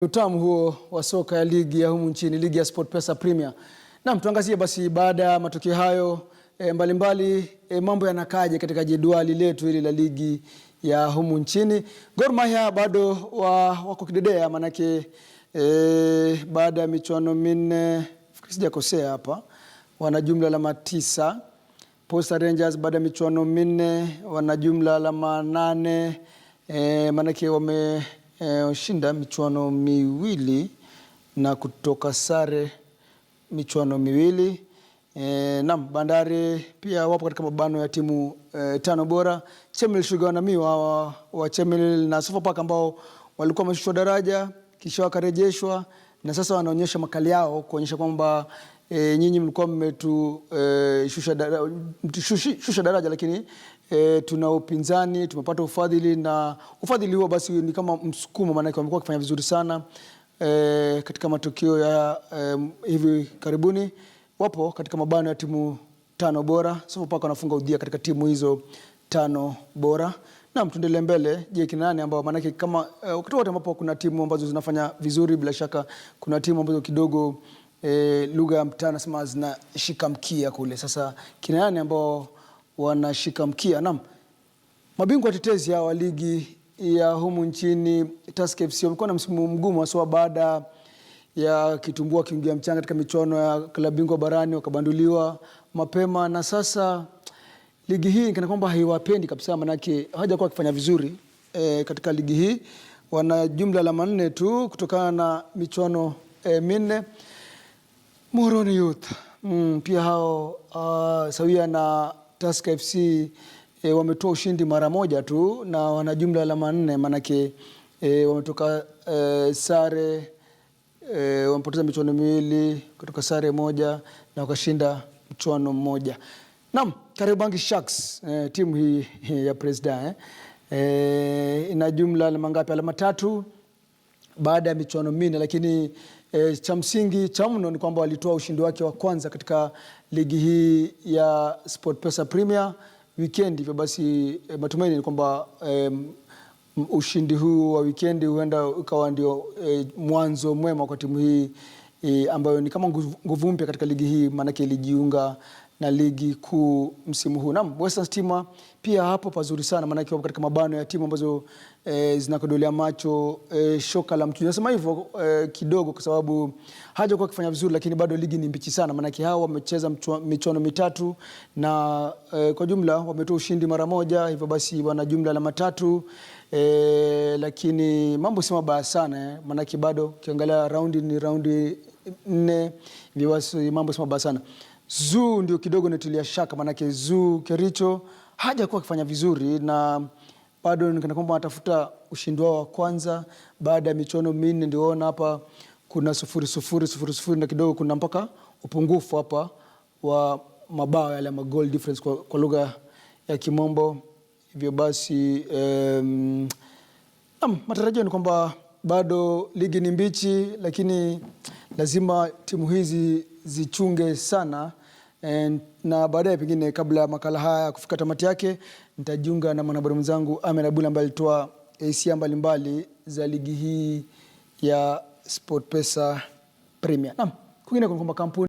Utamu huo wa soka ya ligi ya humu nchini, ligi ya SportPesa Premier. Naam, tuangazie basi baada ya matokeo hayo mbalimbali mambo yanakaje katika jedwali letu hili la ligi ya humu nchini. Gor Mahia bado wako kidedea, manake baada ya michuano minne, sijakosea hapa, wana jumla alama 9. Posta Rangers baada ya michuano minne wana jumla alama 8, manake wameshinda michuano miwili na kutoka sare michuano miwili. Naam, Bandari pia wapo katika mabano ya timu 5 bora. Chemelil Sugar wanamiwa wa Chemelil na Sofapaka ambao walikuwa wameshushwa daraja kisha wakarejeshwa na sasa wanaonyesha makali yao kuonyesha kwamba nyinyi mlikuwa shusha daraja, lakini tuna upinzani, tumepata ufadhili, na ufadhili huo basi ni kama msukumo, maana wamekuwa wakifanya vizuri sana katika matokeo ya hivi karibuni. Wapo katika mabano ya timu 5 bora. Sofapaka wanafunga udhia katika timu hizo 5 bora. Naam, tuendelee mbele. Je, kina nani ambao, maana kama wakati wote ambapo kuna timu ambazo zinafanya vizuri, bila shaka kuna timu ambazo kidogo lugha ya mtaa nasema zinashika mkia kule. Sasa kina nani ambao wanashika mkia? Naam, mabingwa watetezi wa ligi ya humu nchini Tusker FC wamekuwa na msimu mgumu, hasa baada ya kitumbua kiingia mchanga katika michuano ya klabu bingwa barani, wakabanduliwa mapema, na sasa ligi hii kana kwamba haiwapendi kabisa, manake hawajakuwa wakifanya vizuri katika ligi hii. Wana jumla alama 4 tu kutokana na michuano minne. Muhoroni Youth pia hao sawia na Tusker FC wametoa ushindi mara moja tu na wana jumla alama 4, manake wametoka sare, wamepoteza michuano miwili, kutoka sare moja na wakashinda mchuano mmoja. Naam, Kariobangi Sharks, timu hii ya President ina jumla alama ngapi? Alama 3 baada ya michuano minne, lakini cha msingi cha mno ni kwamba walitoa ushindi wake wa kwanza katika ligi hii ya SportPesa Premier weekend. Hivyo basi matumaini ni kwamba ushindi huu wa weekend huenda ukawa ndio mwanzo mwema kwa timu hii ambayo ni kama nguvu mpya katika ligi hii, maanake ilijiunga na ligi kuu msimu huu. Naam, Western Stima pia hapo pazuri sana, maanake wapo katika mabano ya timu ambazo zinakodolea macho shoka la mtu. Nasema hivyo kidogo kwa sababu hajakuwa kufanya vizuri, lakini bado ligi ni mbichi sana, maanake hao wamecheza michuano mitatu na kwa jumla wametoa ushindi mara moja. Hivyo basi wana jumla alama 3, lakini mambo si mabaya sana maanake bado ukiangalia raundi ni raundi 4. Hivyo basi mambo si mabaya sana. Zoo ndio kidogo netilia shaka, manake Zoo Kericho hajakuwa akifanya vizuri na bado nikana kwamba wanatafuta ushindi wao wa kwanza baada ya michuano minne. Ndio ona hapa kuna 0-0 na kidogo kuna mpaka upungufu hapa wa mabao yale goal difference kwa lugha ya Kimombo. Hivyo basi matarajio ni kwamba bado ligi ni mbichi, lakini lazima timu hizi zichunge sana. Na baadaye pengine kabla makala haya kufika tamati yake, nitajiunga na mwanahabari mwenzangu Ahmed Abdullah ambaye alitoa hisia mbalimbali za ligi hii ya SportPesa Premier. Naam, kwingine kuna kampuni